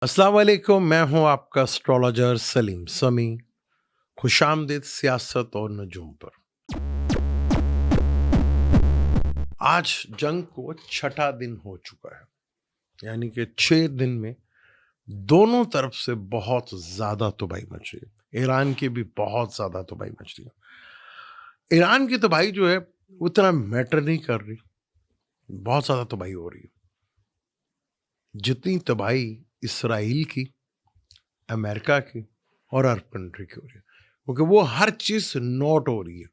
अस्सलाम वालेकुम, मैं हूं आपका एस्ट्रोलॉजर सलीम समी। खुशामदीद सियासत और नजूम पर। आज जंग को छठा दिन हो चुका है, यानी कि 6 दिन में दोनों तरफ से बहुत ज्यादा तबाही मच रही है। ईरान की भी बहुत ज्यादा तबाही मच रही है। ईरान की तबाही जो है उतना मैटर नहीं कर रही, बहुत ज्यादा तबाही हो रही है। जितनी तबाही इसराइल की, अमेरिका की और अरब कंट्री की हो रही है, क्योंकि वो हर चीज नोट हो रही है।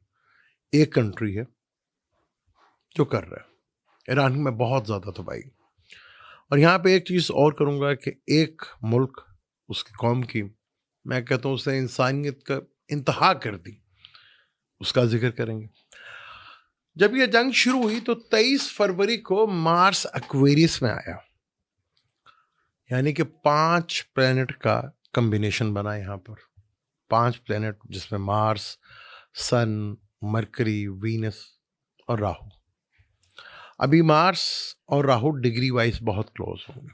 एक कंट्री है जो कर रहा है। ईरान में बहुत ज्यादा तबाही। और यहाँ पे एक चीज और करूंगा कि एक मुल्क, उसकी कौम की, मैं कहता हूँ उसने इंसानियत का इंतहा कर दी, उसका जिक्र करेंगे। जब ये जंग शुरू हुई तो 23 फरवरी को मार्स एक्वेरियस में आया, यानी कि 5 प्लेनेट का कॉम्बिनेशन बना यहाँ पर। 5 प्लेनेट जिसमें मार्स, सन, मरकरी, वीनस और राहु। अभी मार्स और राहु डिग्री वाइज बहुत क्लोज होंगे।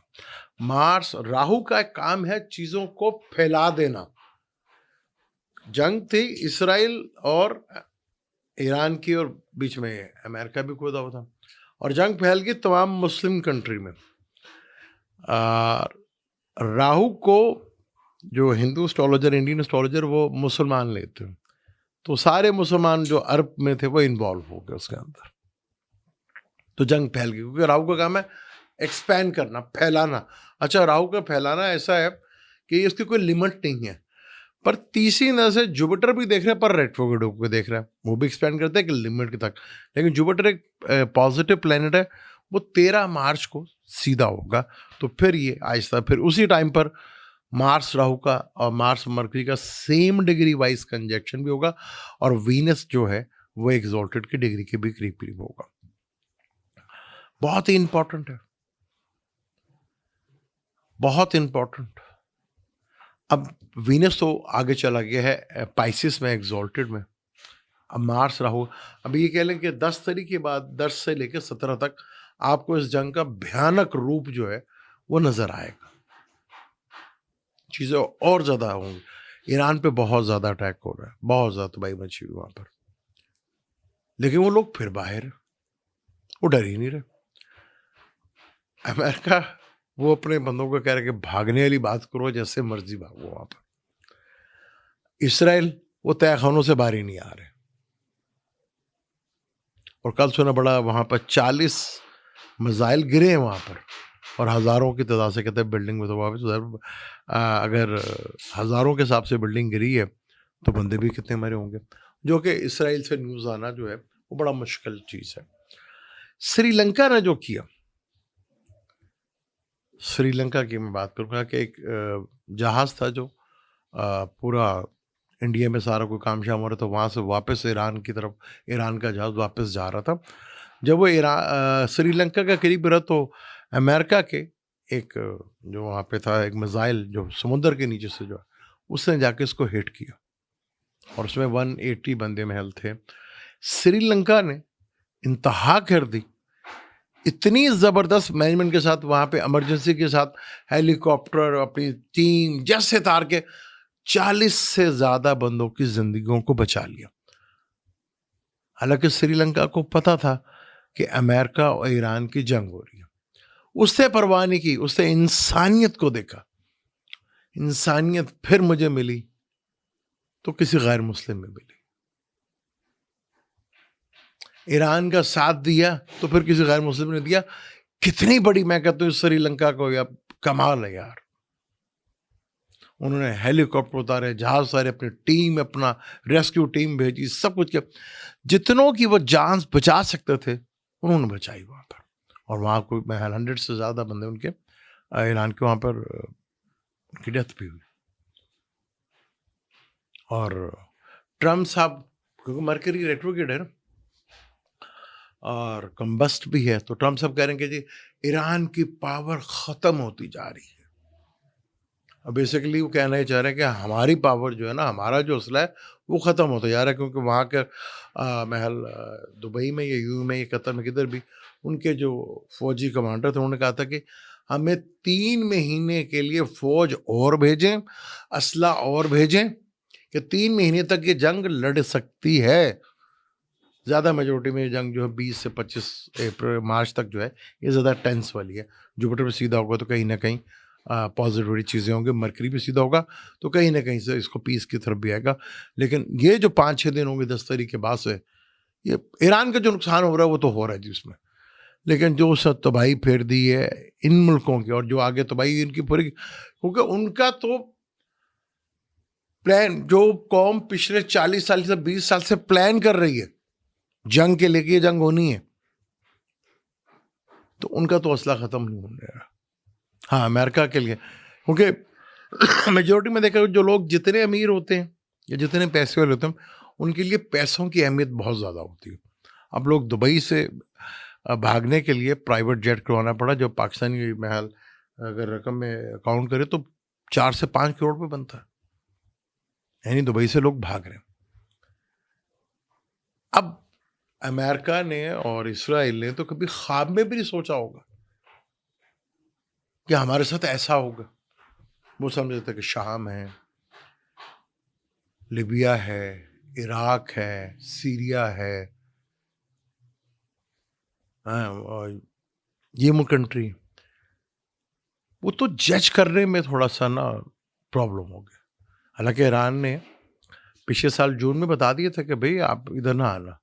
मार्स राहु का एक काम है चीजों को फैला देना। जंग थी इसराइल और ईरान की, और बीच में अमेरिका भी कूदा हुआ था, और जंग फैल गई तमाम मुस्लिम कंट्री में। राहु को जो हिंदू एस्ट्रोलॉजर, इंडियन एस्ट्रोलॉजर, वो मुसलमान लेते हैं, तो सारे मुसलमान जो अरब में थे वो इन्वॉल्व हो गए उसके अंदर। तो जंग फैल गई, क्योंकि राहु का काम है एक्सपैंड करना, फैलाना। अच्छा, राहु का फैलाना ऐसा है कि इसकी कोई लिमिट नहीं है। पर तीसरी नजर से जुपिटर भी देख रहे हैं, पर रेट्रोग्रेड होकर देख रहा है, वो भी एक्सपैंड करते हैं कि लिमिट के तक। लेकिन जुपिटर एक पॉजिटिव प्लेनेट है, वो 13 मार्च को सीधा होगा। तो फिर ये आहिस्ता, फिर उसी टाइम पर मार्स राहु का और मार्स मरकरी का सेम डिग्री वाइज कंजक्शन भी होगा, और वीनस जो है वो एक्सॉल्टेड की डिग्री के भी करीब करीब होगा। बहुत ही इंपॉर्टेंट है, बहुत इंपॉर्टेंट। अब वीनस तो आगे चला गया है पाइसिस में, एक्सॉल्टेड में। अब मार्स राहु, अब ये कह लें कि 10 तारीख के बाद, 10 से लेकर 17 तक आपको इस जंग का भयानक रूप जो है वो नजर आएगा। चीजें और ज्यादा होंगी। ईरान पे बहुत ज्यादा अटैक हो रहा है, बहुत ज्यादा तबाही मची हुई वहां पर। लेकिन वो लोग फिर बाहर, वो डर ही नहीं रहे। अमेरिका, वो अपने बंदों को कह रहे कि भागने वाली बात करो, जैसे मर्जी भागो वहां पर। इसराइल, वो तहखानों से बाहर ही नहीं आ रहे। और कल सुना बड़ा, वहां पर 40 मिसाइल गिरे हैं वहां पर, और हजारों की तादाद से कहते हैं बिल्डिंग में। तो वहां पर अगर हजारों के हिसाब से बिल्डिंग गिरी है तो बंदे भी कितने मरे होंगे। जो कि इसराइल से न्यूज आना जो है वो बड़ा मुश्किल चीज है। श्रीलंका ने जो किया, श्रीलंका की मैं बात करूंगा कि एक जहाज था जो पूरा इंडिया में सारा कोई काम शाम हो रहा था, वहां से वापस ईरान की तरफ, ईरान का जहाज वापस जा रहा था। जब वो श्रीलंका का करीब रहा तो अमेरिका के एक जो वहाँ पे था, एक मिसाइल जो समुद्र के नीचे से जो है, उसने जाके इसको हिट किया, और उसमें 180 बंदे महल थे। श्रीलंका ने इंतहा कर दी, इतनी जबरदस्त मैनेजमेंट के साथ, वहां पे इमरजेंसी के साथ हेलीकॉप्टर, अपनी टीम जैसे तार के 40 से ज्यादा बंदों की जिंदगियों को बचा लिया। हालांकि श्रीलंका को पता था कि अमेरिका और ईरान की जंग हो रही है, उससे परवाह नहीं की, उससे इंसानियत को देखा। इंसानियत फिर मुझे मिली तो किसी गैर मुस्लिम में मिली। ईरान का साथ दिया तो फिर किसी गैर मुस्लिम ने दिया। कितनी बड़ी, मैं कहता हूँ श्रीलंका को यार कमाल है यार। उन्होंने हेलीकॉप्टर उतारे, जहाज उतारे, अपनी टीम, अपना रेस्क्यू टीम भेजी, सब कुछ किया। जितनों की वो जान बचा सकते थे उन्होंने बचाई वहां पर। और वहां कोई महल 100 से ज्यादा बंदे उनके ईरान के वहां पर उनकी डेथ भी हुई। और ट्रम्प साहब, क्योंकि मरकरी रेट्रोग्रेड है ना और कंबस्ट भी है, तो ट्रम्प साहब कह रहे हैं कि जी ईरान की पावर खत्म होती जा रही है। अब बेसिकली वो कहना ही चाह रहे हैं कि हमारी पावर जो है ना, हमारा जो असला है वो ख़त्म होता जा रहा है। क्योंकि वहाँ के महल दुबई में या यूएई में या कतर में, किधर भी, उनके जो फौजी कमांडर थे उन्होंने कहा था कि हमें 3 महीने के लिए फौज और भेजें, असला और भेजें, कि 3 महीने तक ये जंग लड़ सकती है। ज़्यादा मेजोरिटी में ये जंग जो है 20 से 25 अप्रैल मार्च तक जो है ये ज़्यादा टेंस वाली है। जुपिटर पे सीधा होगा तो कहीं ना कहीं पॉजिटिव वाली चीज़ें होंगी। मरकरी भी सीधा होगा तो कहीं ना कहीं से इसको पीस की तरफ भी आएगा। लेकिन ये जो 5-6 दिन होंगे 10 तारीख के बाद से, ये ईरान का जो नुकसान हो रहा है वो तो हो रहा है जी उसमें, लेकिन जो सब तबाही फेर दी है इन मुल्कों की, और जो आगे तबाही इनकी पूरी, क्योंकि उनका तो प्लान, जो कौम पिछले 40 साल से 20 साल से प्लान कर रही है जंग के लेके, जंग होनी है, तो उनका तो असला खत्म नहीं होने रहा। हाँ, अमेरिका के लिए, क्योंकि मेजोरिटी में देखा जो लोग जितने अमीर होते हैं या जितने पैसे वाले होते हैं, उनके लिए पैसों की अहमियत बहुत ज़्यादा होती है। अब लोग दुबई से भागने के लिए प्राइवेट जेट करवाना पड़ा, जो पाकिस्तानी महल अगर रकम में अकाउंट करे तो 4 से 5 करोड़ पे बनता है, यानी दुबई से लोग भाग रहे हैं। अब अमेरिका ने और इसराइल ने तो कभी ख्वाब में भी नहीं सोचा होगा कि हमारे साथ ऐसा होगा। वो समझते थे कि शाम है, लिबिया है, इराक है, सीरिया है, और ये वो कंट्री, वो तो जज करने में थोड़ा सा ना प्रॉब्लम हो गया। हालांकि ईरान ने पिछले साल जून में बता दिया था कि भाई आप इधर ना आना।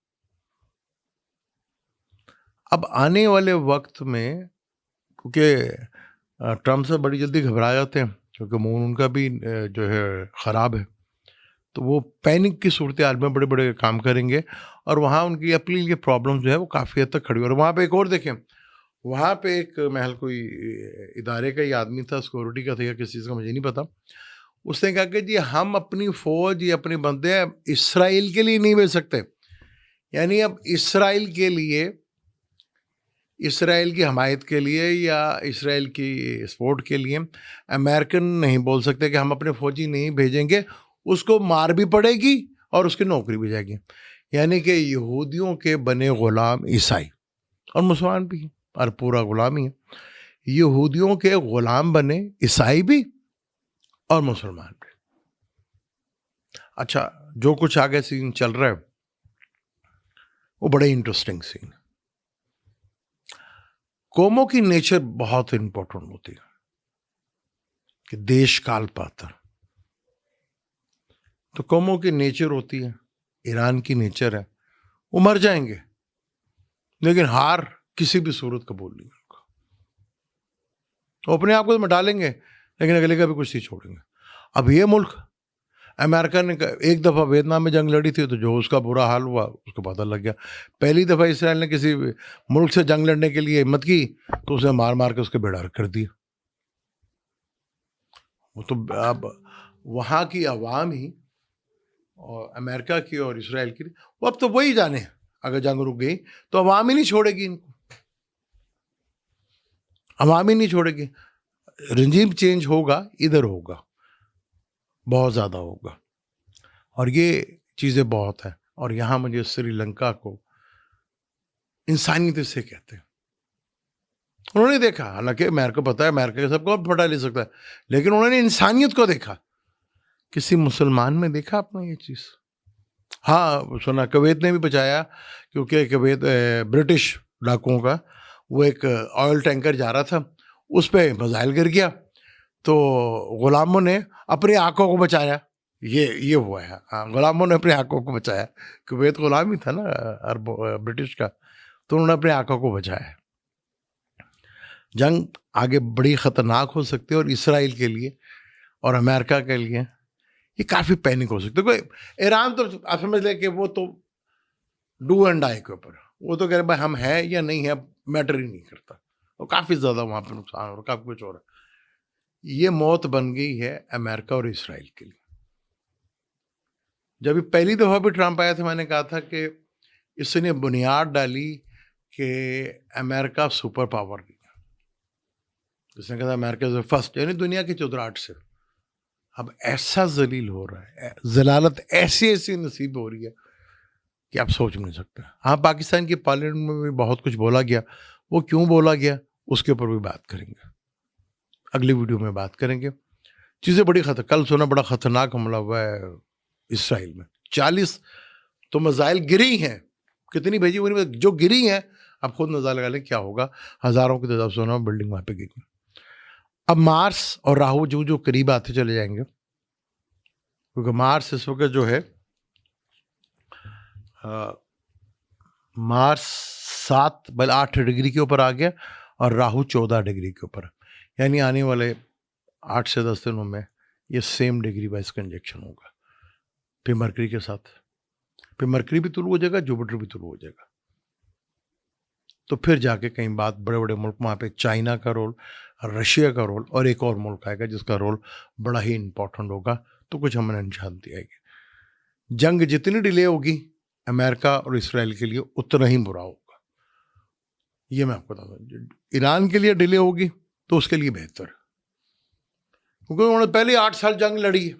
अब आने वाले वक्त में, क्योंकि ट्रम्प से बड़ी जल्दी घबरा जाते हैं, क्योंकि मूड उनका भी जो है ख़राब है, तो वो पैनिक की सूरत हाल में बड़े बड़े काम करेंगे, और वहाँ उनकी अपनी ये प्रॉब्लम जो है वो काफ़ी हद तक खड़ी हो रही है। वहाँ पे एक और देखें, वहाँ पे एक महल कोई इदारे का ही आदमी था, सिक्योरिटी का था या किसी चीज़ का मुझे नहीं पता, उसने कहा कि जी हम अपनी फ़ौज या अपने बंदे इसराइल के लिए नहीं भेज सकते, यानी अब इसराइल के लिए, इसराइल की हमायत के लिए या इसराइल की सपोर्ट के लिए अमेरिकन नहीं बोल सकते कि हम अपने फौजी नहीं भेजेंगे, उसको मार भी पड़ेगी और उसकी नौकरी भी जाएगी। यानी कि यहूदियों के बने ग़ुलाम ईसाई और मुसलमान भी, और पूरा ग़ुलाम ही है, यहूदियों के ग़ुलाम बने ईसाई भी और मुसलमान भी। अच्छा, जो कुछ आगे सीन चल रहा है वो बड़े इंटरेस्टिंग सीन है। कौमों की नेचर बहुत इंपॉर्टेंट होती है, कि देश काल पात्र, तो कौमों की नेचर होती है, ईरान की नेचर है, वो मर जाएंगे लेकिन हार किसी भी सूरत कबूल नहीं होगा। वो अपने आप को तो मिटा लेंगे लेकिन अगले का भी कुछ नहीं छोड़ेंगे। अब ये मुल्क, अमेरिका ने एक दफ़ा वियतनाम में जंग लड़ी थी, तो जो उसका बुरा हाल हुआ उसको पता लग गया। पहली दफ़ा इसराइल ने किसी मुल्क से जंग लड़ने के लिए हिम्मत की तो उसे मार मार के उसके बेड़ार कर दिया। वो तो अब वहाँ की आवाम ही, और अमेरिका की और इसराइल की, वो अब तो वही जाने, अगर जंग रुक गई तो आवाम ही नहीं छोड़ेगी इनको, आवाम ही नहीं छोड़ेगी। रजीम चेंज होगा, इधर होगा, बहुत ज़्यादा होगा, और ये चीज़ें बहुत हैं। और यहाँ मुझे श्रीलंका को इंसानियत से कहते हैं। उन्होंने देखा, हालांकि अमेरिका पता है अमेरिका के सबको फटा ले सकता है, लेकिन उन्होंने इंसानियत को देखा। किसी मुसलमान में देखा आपने ये चीज़? हाँ, सुना कुवैत ने भी बचाया, क्योंकि कुवैत ब्रिटिश डाकुओं का वो एक ऑयल टैंकर जा रहा था, उस पर मिसाइल गिर गया, तो गुलामों ने अपनी आंखों को बचाया। ये हुआ है। हाँ, गुलामों ने अपनी आंखों को बचाया। कुवैत गुलाम ही था ना अरब ब्रिटिश का, तो उन्होंने अपनी आंखों को बचाया। जंग आगे बड़ी ख़तरनाक हो सकती है, और इसराइल के लिए और अमेरिका के लिए ये काफ़ी पैनिक हो सकती है। कोई ईरान तो आप समझ लें कि वो तो डू एंड डाई के ऊपर, वो तो कह रहे भाई हम हैं या नहीं है, मैटर ही नहीं करता। और काफ़ी ज़्यादा वहाँ पर नुकसान हो रहा, काफ़ी कुछ हो रहा है। ये मौत बन गई है अमेरिका और इसराइल के लिए। जब पहली दफ़ा भी ट्रंप आया था, मैंने कहा था कि इसने बुनियाद डाली कि अमेरिका सुपर पावर की। उसने कहा था अमेरिका फर्स्ट, यानी दुनिया की चौधराहट से। अब ऐसा जलील हो रहा है, जलालत ऐसी ऐसी नसीब हो रही है कि आप सोच नहीं सकते। हाँ, पाकिस्तान की पार्लियामेंट में भी बहुत कुछ बोला गया, वो क्यों बोला गया उसके ऊपर भी बात करेंगे। अगली वीडियो में बात करेंगे। चीज़ें बड़ी कल सुना बड़ा खतरनाक हमला हुआ है इसराइल में। 40 तो मिसाइल गिरी हैं, कितनी भेजी हुई नहीं, जो गिरी हैं आप खुद अंदाजा लगा लें क्या होगा। हजारों की तादाद सुना बिल्डिंग वहां पे गिरी। अब मार्स और राहु जो जो करीब आते चले जाएंगे, क्योंकि मार्स इस वक्त जो है मार्स 8 डिग्री के ऊपर आ गया और राहु 14 डिग्री के ऊपर, यानी आने वाले 8 से 10 दिनों में ये सेम डिग्री वाइज कंजक्शन होगा। फिर मरकरी के साथ, फिर मरकरी भी तुलू हो जाएगा, जुपिटर भी तुलू हो जाएगा। तो फिर जाके कई बात बड़े बड़े मुल्क, वहाँ पे चाइना का रोल, रशिया का रोल और एक और मुल्क आएगा जिसका रोल बड़ा ही इंपॉर्टेंट होगा। तो कुछ हमें निशानती आएगी। जंग जितनी डिले होगी अमेरिका और इसराइल के लिए उतना ही बुरा होगा, ये मैं आपको बताता हूँ। ईरान के लिए डिले होगी तो उसके लिए बेहतर, क्योंकि उन्होंने पहले 8 साल जंग लड़ी है,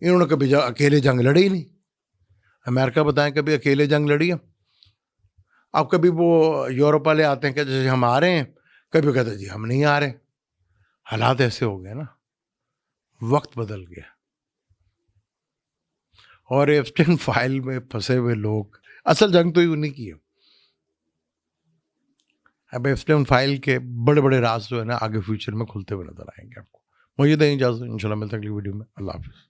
इन्होंने कभी अकेले जंग लड़ी ही नहीं। अमेरिका बताएं कभी अकेले जंग लड़ी है? अब कभी वो यूरोप वाले आते हैं कि जैसे हम आ रहे हैं, कभी कहते हैं जी हम नहीं आ रहे। हालात ऐसे हो गए ना, वक्त बदल गया। और एप्स्टाइन फाइल में फंसे हुए लोग, असल जंग तो उन्हीं की है। अब एप्स्टाइन फाइल के बड़े बड़े राज जो है ना आगे फ्यूचर में खुलते हुए नजर आएंगे आपको। मुझे दें इजाजत, इंशाल्लाह मिलते हैं अगली वीडियो में। अल्लाह हाफिज़।